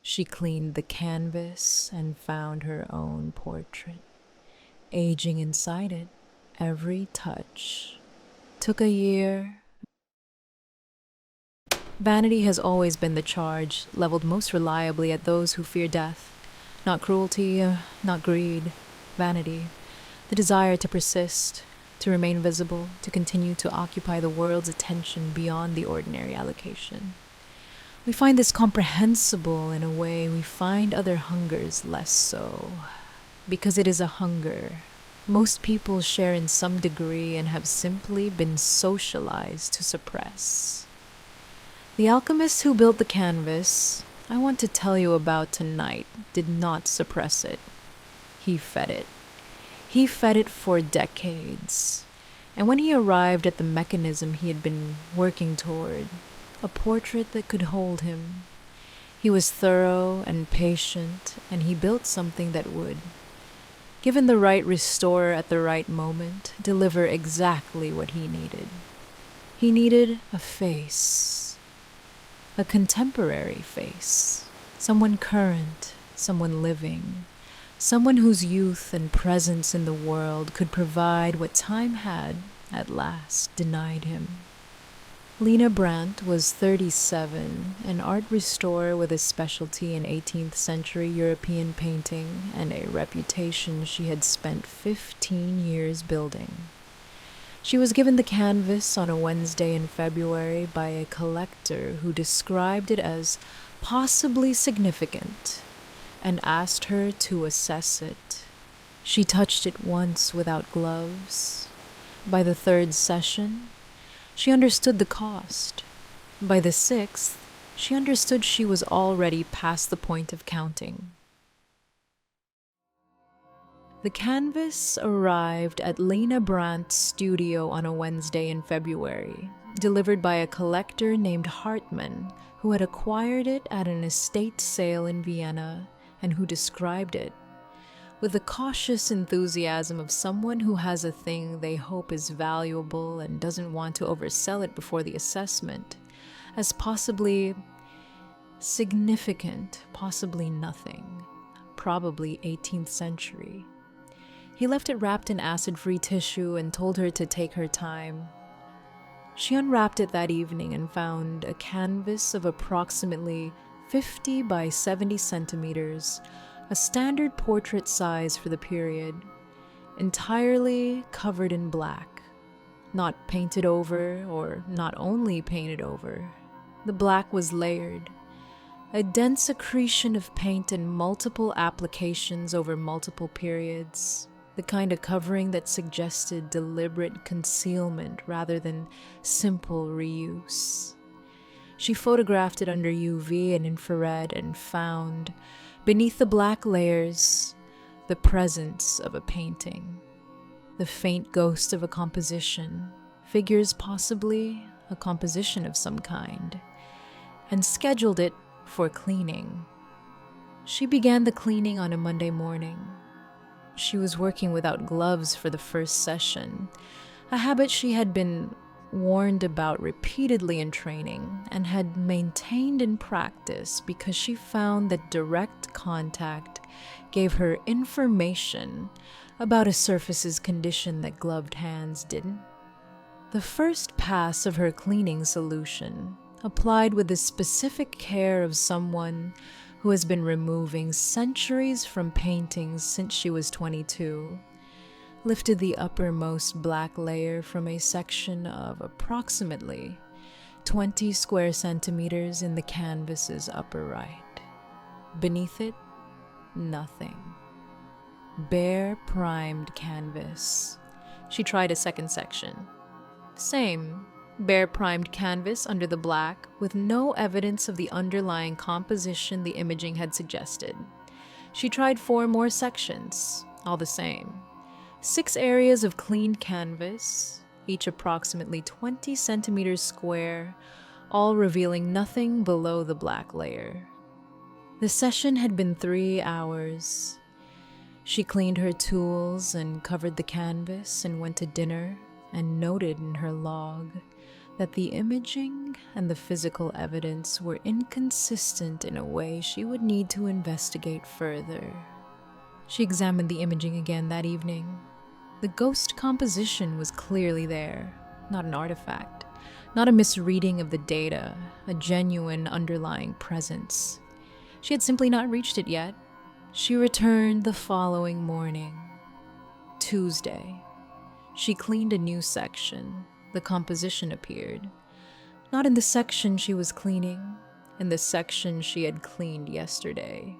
She cleaned the canvas and found her own portrait, aging inside it, every touch. Took a year. Vanity has always been the charge leveled most reliably at those who fear death. Not cruelty, not greed, vanity. The desire to persist, to remain visible, to continue to occupy the world's attention beyond the ordinary allocation. We find this comprehensible in a way we find other hungers less so, because it is a hunger most people share in some degree and have simply been socialized to suppress. The alchemist who built the canvas I want to tell you about tonight did not suppress it. He fed it. He fed it for decades. And when he arrived at the mechanism he had been working toward, a portrait that could hold him, he was thorough and patient, and he built something that would, given the right restorer at the right moment, deliver exactly what he needed. He needed a face, a contemporary face, someone current, someone living, someone whose youth and presence in the world could provide what time had, at last, denied him. Lena Brandt was 37, an art restorer with a specialty in 18th century European painting and a reputation she had spent 15 years building. She was given the canvas on a Wednesday in February by a collector who described it as possibly significant and asked her to assess it. She touched it once without gloves. By the third session, she understood the cost. By the sixth, she understood she was already past the point of counting. The canvas arrived at Lena Brandt's studio on a Wednesday in February, delivered by a collector named Hartmann, who had acquired it at an estate sale in Vienna and who described it with the cautious enthusiasm of someone who has a thing they hope is valuable and doesn't want to oversell it before the assessment, as possibly significant, possibly nothing, probably 18th century. He left it wrapped in acid-free tissue and told her to take her time. She unwrapped it that evening and found a canvas of approximately 50 by 70 centimeters, a standard portrait size for the period, entirely covered in black, not painted over or not only painted over. The black was layered, a dense accretion of paint in multiple applications over multiple periods, the kind of covering that suggested deliberate concealment rather than simple reuse. She photographed it under UV and infrared and found, beneath the black layers, the presence of a painting, the faint ghost of a composition, figures possibly a composition of some kind, and scheduled it for cleaning. She began the cleaning on a Monday morning. She was working without gloves for the first session, a habit she had been warned about repeatedly in training and had maintained in practice because she found that direct contact gave her information about a surface's condition that gloved hands didn't. The first pass of her cleaning solution, applied with the specific care of someone who has been removing centuries from paintings since she was 22, lifted the uppermost black layer from a section of approximately 20 square centimeters in the canvas's upper right. Beneath it, nothing. Bare, primed canvas. She tried a second section. Same, bare, primed canvas under the black, with no evidence of the underlying composition the imaging had suggested. She tried 4 more sections, all the same. 6 areas of cleaned canvas, each approximately 20 centimeters square, all revealing nothing below the black layer. The session had been 3 hours. She cleaned her tools and covered the canvas and went to dinner and noted in her log that the imaging and the physical evidence were inconsistent in a way she would need to investigate further. She examined the imaging again that evening. The ghost composition was clearly there, not an artifact, not a misreading of the data, a genuine underlying presence. She had simply not reached it yet. She returned the following morning, Tuesday. She cleaned a new section. The composition appeared. Not in the section she was cleaning, in the section she had cleaned yesterday.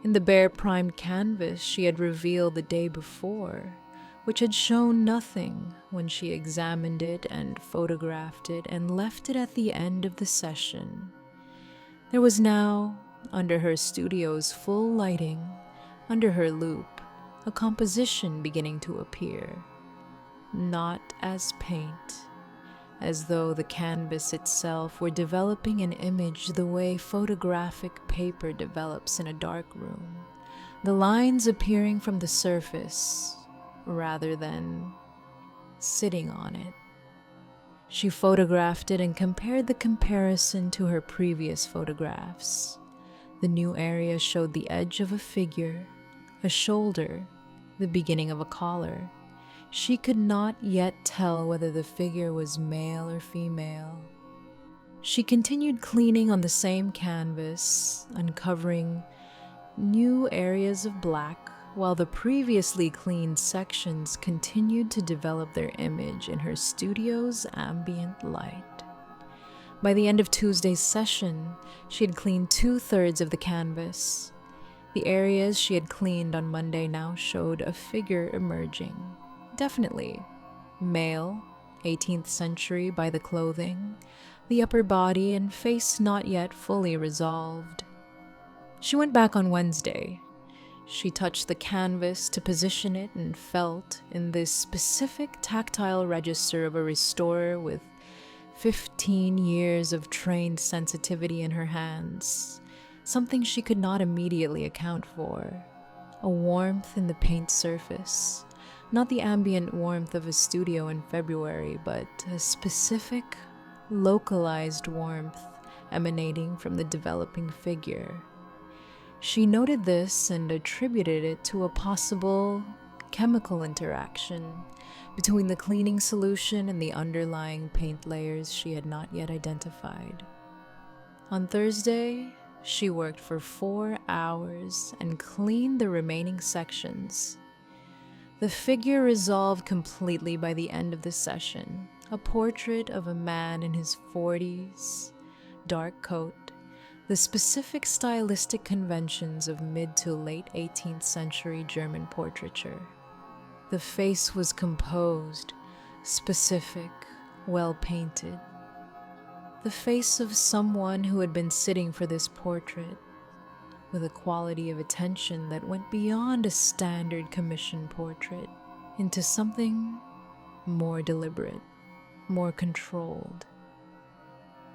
In the bare primed canvas she had revealed the day before, which had shown nothing when she examined it and photographed it and left it at the end of the session. There was now, under her studio's full lighting, under her loupe, a composition beginning to appear. Not as paint, as though the canvas itself were developing an image the way photographic paper develops in a dark room, the lines appearing from the surface rather than sitting on it. She photographed it and compared the comparison to her previous photographs. The new area showed the edge of a figure, a shoulder, the beginning of a collar. She could not yet tell whether the figure was male or female. She continued cleaning on the same canvas, uncovering new areas of black, while the previously cleaned sections continued to develop their image in her studio's ambient light. By the end of Tuesday's session, she had cleaned 2/3 of the canvas. The areas she had cleaned on Monday now showed a figure emerging. Definitely male, 18th century by the clothing, the upper body and face not yet fully resolved. She went back on Wednesday. She touched the canvas to position it and felt in this specific tactile register of a restorer with 15 years of trained sensitivity in her hands, something she could not immediately account for. A warmth in the paint surface. Not the ambient warmth of a studio in February, but a specific, localized warmth emanating from the developing figure. She noted this and attributed it to a possible chemical interaction between the cleaning solution and the underlying paint layers she had not yet identified. On Thursday, she worked for 4 hours and cleaned the remaining sections. The figure resolved completely by the end of the session, a portrait of a man in his 40s, dark coat, the specific stylistic conventions of mid to late 18th century German portraiture. The face was composed, specific, well painted. The face of someone who had been sitting for this portrait, with a quality of attention that went beyond a standard commission portrait into something more deliberate, more controlled.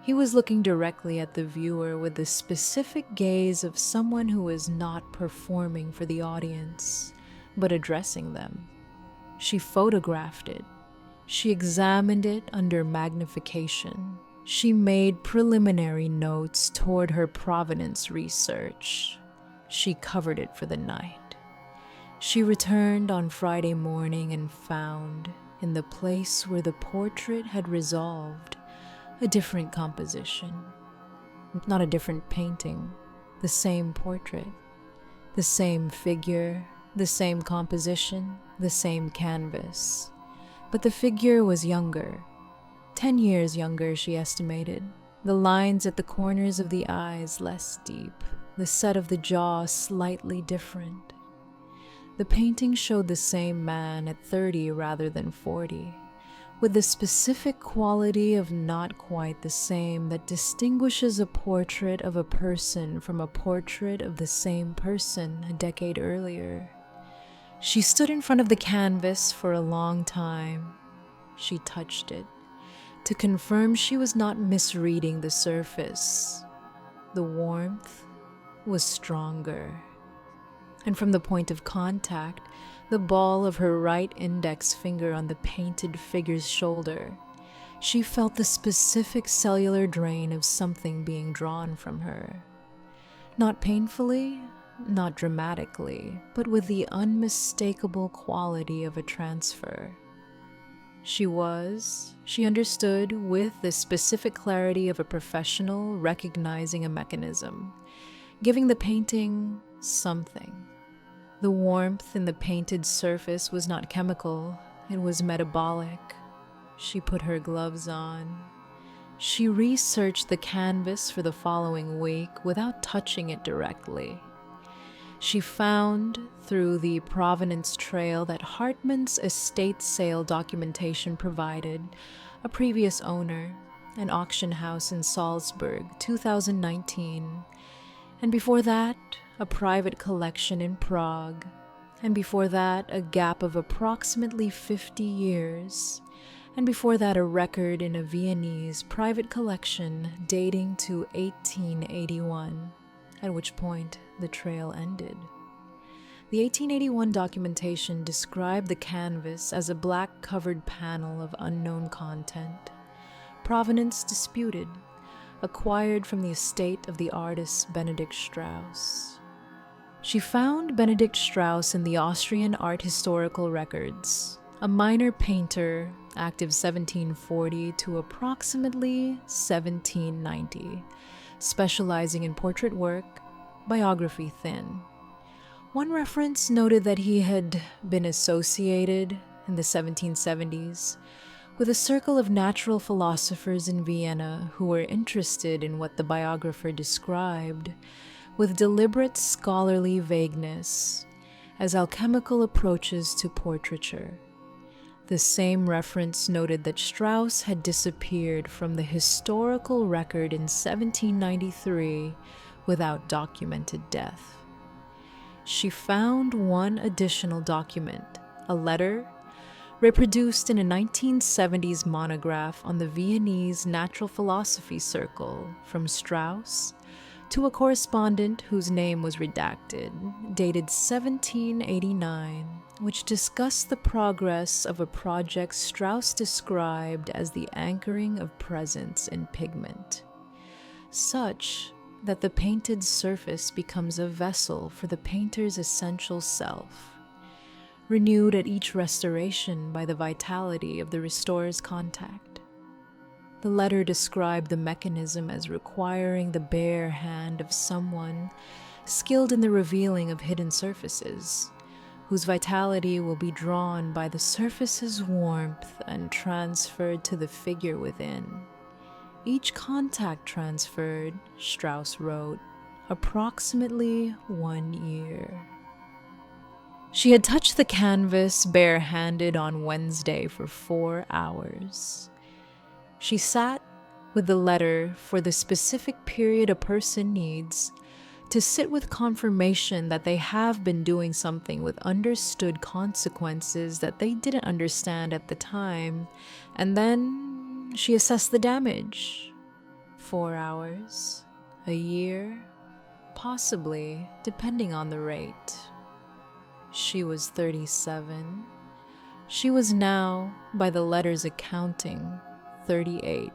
He was looking directly at the viewer with the specific gaze of someone who is not performing for the audience, but addressing them. She photographed it. She examined it under magnification. She made preliminary notes toward her provenance research. She covered it for the night. She returned on Friday morning and found, in the place where the portrait had resolved, a different composition. Not a different painting, the same portrait, the same figure, the same composition, the same canvas. But the figure was younger. 10 years younger, she estimated. The lines at the corners of the eyes less deep, the set of the jaw slightly different. The painting showed the same man at 30 rather than 40, with the specific quality of not quite the same that distinguishes a portrait of a person from a portrait of the same person a decade earlier. She stood in front of the canvas for a long time. She touched it to confirm she was not misreading the surface. The warmth was stronger. And from the point of contact, the ball of her right index finger on the painted figure's shoulder, She felt the specific cellular drain of something being drawn from her. Not painfully, not dramatically, but with the unmistakable quality of a transfer. She understood with the specific clarity of a professional recognizing a mechanism, giving the painting something. The warmth in the painted surface was not chemical, it was metabolic. She put her gloves on. She researched the canvas for the following week without touching it directly. She found through the provenance trail that Hartman's estate sale documentation provided a previous owner, an auction house in Salzburg, 2019, and before that, a private collection in Prague, and before that, a gap of approximately 50 years, and before that, a record in a Viennese private collection dating to 1881. At which point the trail ended. The 1881 documentation described the canvas as a black-covered panel of unknown content, provenance disputed, acquired from the estate of the artist Benedict Strauss. She found Benedict Strauss in the Austrian art historical records, a minor painter, active 1740 to approximately 1790, specializing in portrait work, biography thin. One reference noted that he had been associated, in the 1770s, with a circle of natural philosophers in Vienna who were interested in what the biographer described, with deliberate scholarly vagueness, as alchemical approaches to portraiture. The same reference noted that Strauss had disappeared from the historical record in 1793 without documented death. She found one additional document, a letter reproduced in a 1970s monograph on the Viennese Natural Philosophy Circle from Strauss to a correspondent whose name was redacted, dated 1789, which discussed the progress of a project Strauss described as the anchoring of presence in pigment, such that the painted surface becomes a vessel for the painter's essential self, renewed at each restoration by the vitality of the restorer's contact. The letter described the mechanism as requiring the bare hand of someone skilled in the revealing of hidden surfaces, whose vitality will be drawn by the surface's warmth and transferred to the figure within. Each contact transferred, Strauss wrote, approximately 1 year. She had touched the canvas bare-handed on Wednesday for 4 hours. She sat with the letter for the specific period a person needs to sit with confirmation that they have been doing something with understood consequences that they didn't understand at the time, and then she assessed the damage. 4 hours, a year, possibly, depending on the rate. She was 37. She was now, by the letter's accounting, 38.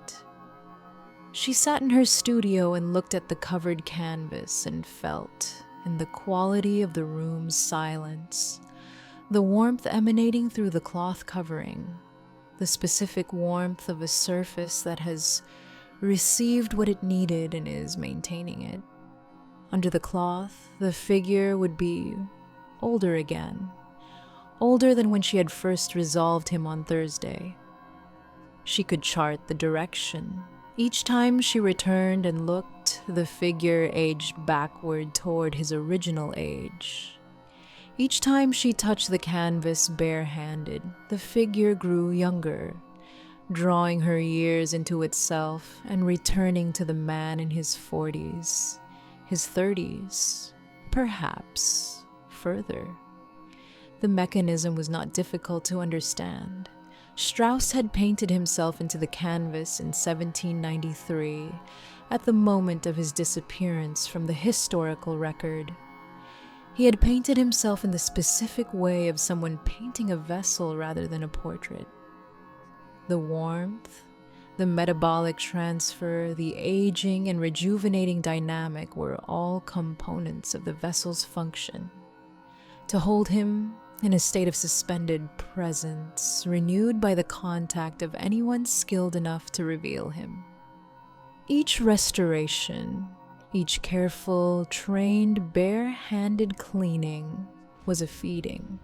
She sat in her studio and looked at the covered canvas and felt, in the quality of the room's silence, the warmth emanating through the cloth covering, the specific warmth of a surface that has received what it needed and is maintaining it. Under the cloth, the figure would be older again, older than when she had first resolved him on Thursday. She could chart the direction. Each time she returned and looked, the figure aged backward toward his original age. Each time she touched the canvas bare-handed, the figure grew younger, drawing her years into itself and returning to the man in his 40s, his 30s, perhaps further. The mechanism was not difficult to understand. Strauss had painted himself into the canvas in 1793, at the moment of his disappearance from the historical record. He had painted himself in the specific way of someone painting a vessel rather than a portrait. The warmth, The metabolic transfer, the aging and rejuvenating dynamic were all components of the vessel's function. To hold him in a state of suspended presence, renewed by the contact of anyone skilled enough to reveal him. Each restoration, each careful, trained, bare-handed cleaning was a feeding.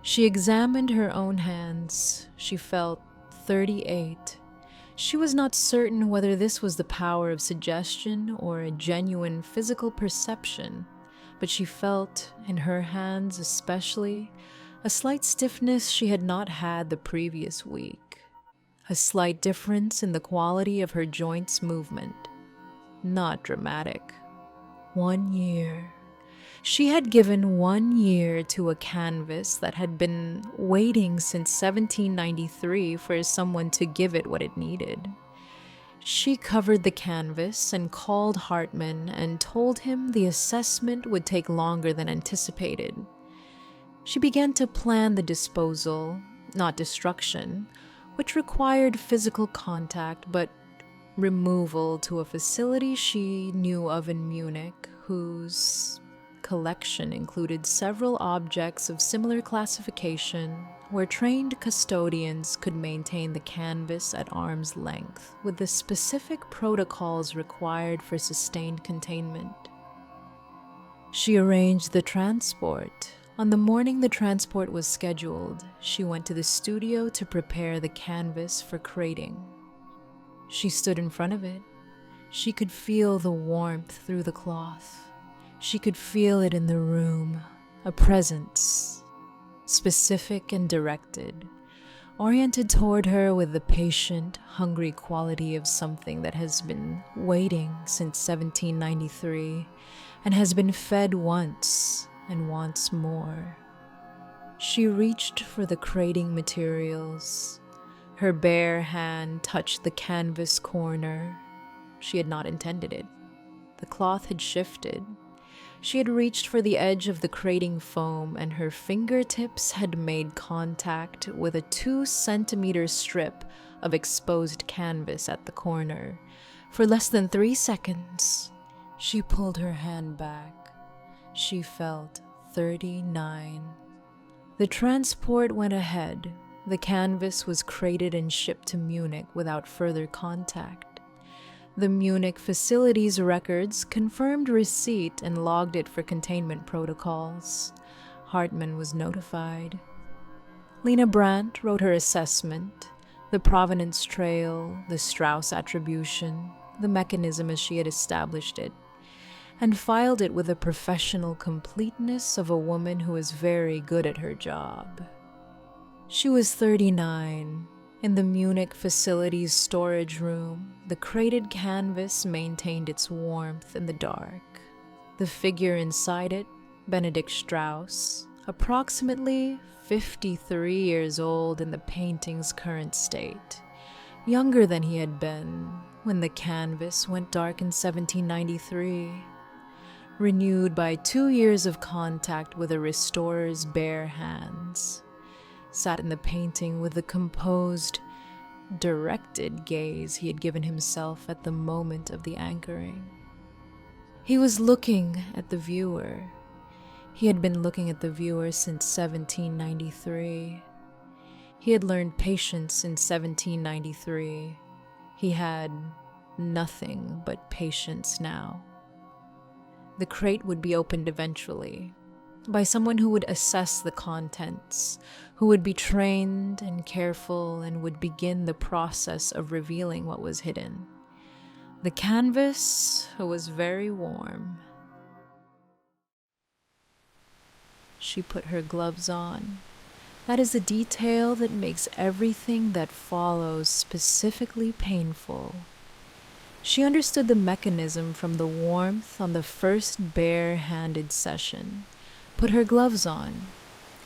She examined her own hands. She felt 38. She was not certain whether this was the power of suggestion or a genuine physical perception, but she felt, in her hands especially, a slight stiffness she had not had the previous week. A slight difference in the quality of her joints' movement. Not dramatic. 1 year. She had given 1 year to a canvas that had been waiting since 1793 for someone to give it what it needed. She covered the canvas and called Hartman and told him the assessment would take longer than anticipated. She began to plan the disposal, not destruction, which required physical contact, but removal to a facility she knew of in Munich, whose collection included several objects of similar classification, where trained custodians could maintain the canvas at arm's length with the specific protocols required for sustained containment. She arranged the transport. On the morning the transport was scheduled, she went to the studio to prepare the canvas for crating. She stood in front of it. She could feel the warmth through the cloth. She could feel it in the room, a presence, specific and directed, oriented toward her with the patient, hungry quality of something that has been waiting since 1793 and has been fed once and wants more. She reached for the crating materials. Her bare hand touched the canvas corner. She had not intended it. The cloth had shifted. She had reached for the edge of the crating foam, and her fingertips had made contact with a 2-centimeter strip of exposed canvas at the corner. For less than 3 seconds, she pulled her hand back. She felt 39. The transport went ahead. The canvas was crated and shipped to Munich without further contact. The Munich facility's records confirmed receipt and logged it for containment protocols. Hartman was notified. Lena Brandt wrote her assessment, the provenance trail, the Strauss attribution, the mechanism as she had established it, and filed it with the professional completeness of a woman who is very good at her job. She was 39. In the Munich facility's storage room, the crated canvas maintained its warmth in the dark. The figure inside it, Benedict Strauss, approximately 53 years old in the painting's current state, younger than he had been when the canvas went dark in 1793, renewed by 2 years of contact with a restorer's bare hands, sat in the painting with the composed, directed gaze he had given himself at the moment of the anchoring. He was looking at the viewer. He had been looking at the viewer since 1793. He had learned patience in 1793. He had nothing but patience now. The crate would be opened eventually, by someone who would assess the contents, who would be trained and careful and would begin the process of revealing what was hidden. The canvas was very warm. She put her gloves on. That is the detail that makes everything that follows specifically painful. She understood the mechanism from the warmth on the first bare-handed session, put her gloves on,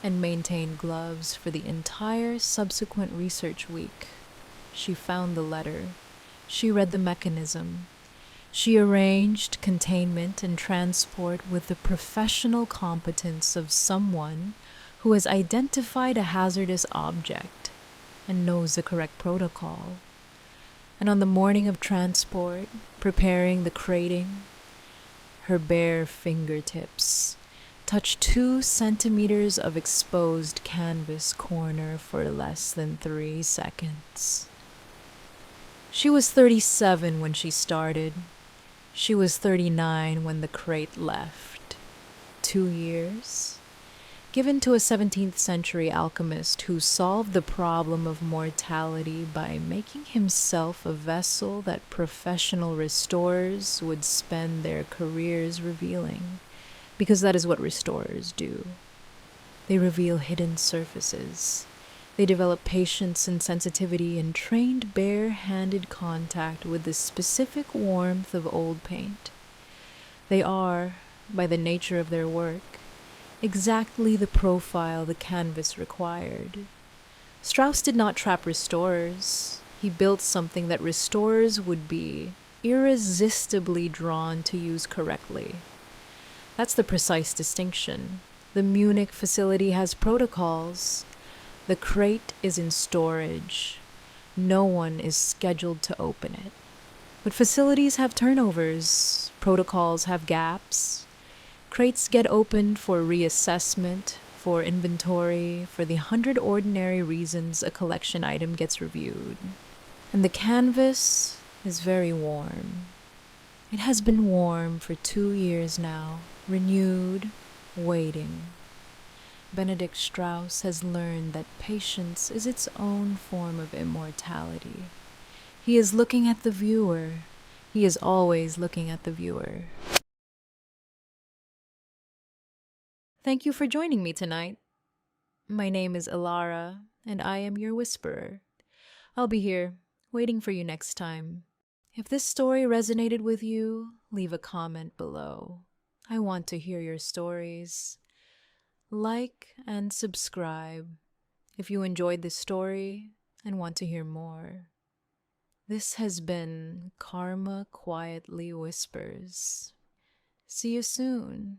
and maintained gloves for the entire subsequent research week. She found the letter. She read the mechanism. She arranged containment and transport with the professional competence of someone who has identified a hazardous object and knows the correct protocol. And on the morning of transport, preparing the crating, her bare fingertips touched 2 centimeters of exposed canvas corner for less than 3 seconds. She was 37 when she started. She was 39 when the crate left. 2 years? Given to a 17th century alchemist who solved the problem of mortality by making himself a vessel that professional restorers would spend their careers revealing, because that is what restorers do. They reveal hidden surfaces. They develop patience and sensitivity and trained bare-handed contact with the specific warmth of old paint. They are, by the nature of their work, exactly the profile the canvas required. Strauss did not trap restorers. He built something that restorers would be irresistibly drawn to use correctly. That's the precise distinction. The Munich facility has protocols. The crate is in storage. No one is scheduled to open it. But facilities have turnovers. Protocols have gaps. Crates get opened for reassessment, for inventory, for the 100 ordinary reasons a collection item gets reviewed. And the canvas is very warm. It has been warm for 2 years now, renewed, waiting. Benedict Strauss has learned that patience is its own form of immortality. He is looking at the viewer. He is always looking at the viewer. Thank you for joining me tonight. My name is Ilara, and I am your whisperer. I'll be here, waiting for you next time. If this story resonated with you, leave a comment below. I want to hear your stories. Like and subscribe if you enjoyed this story and want to hear more. This has been Karma Quietly Whispers. See you soon.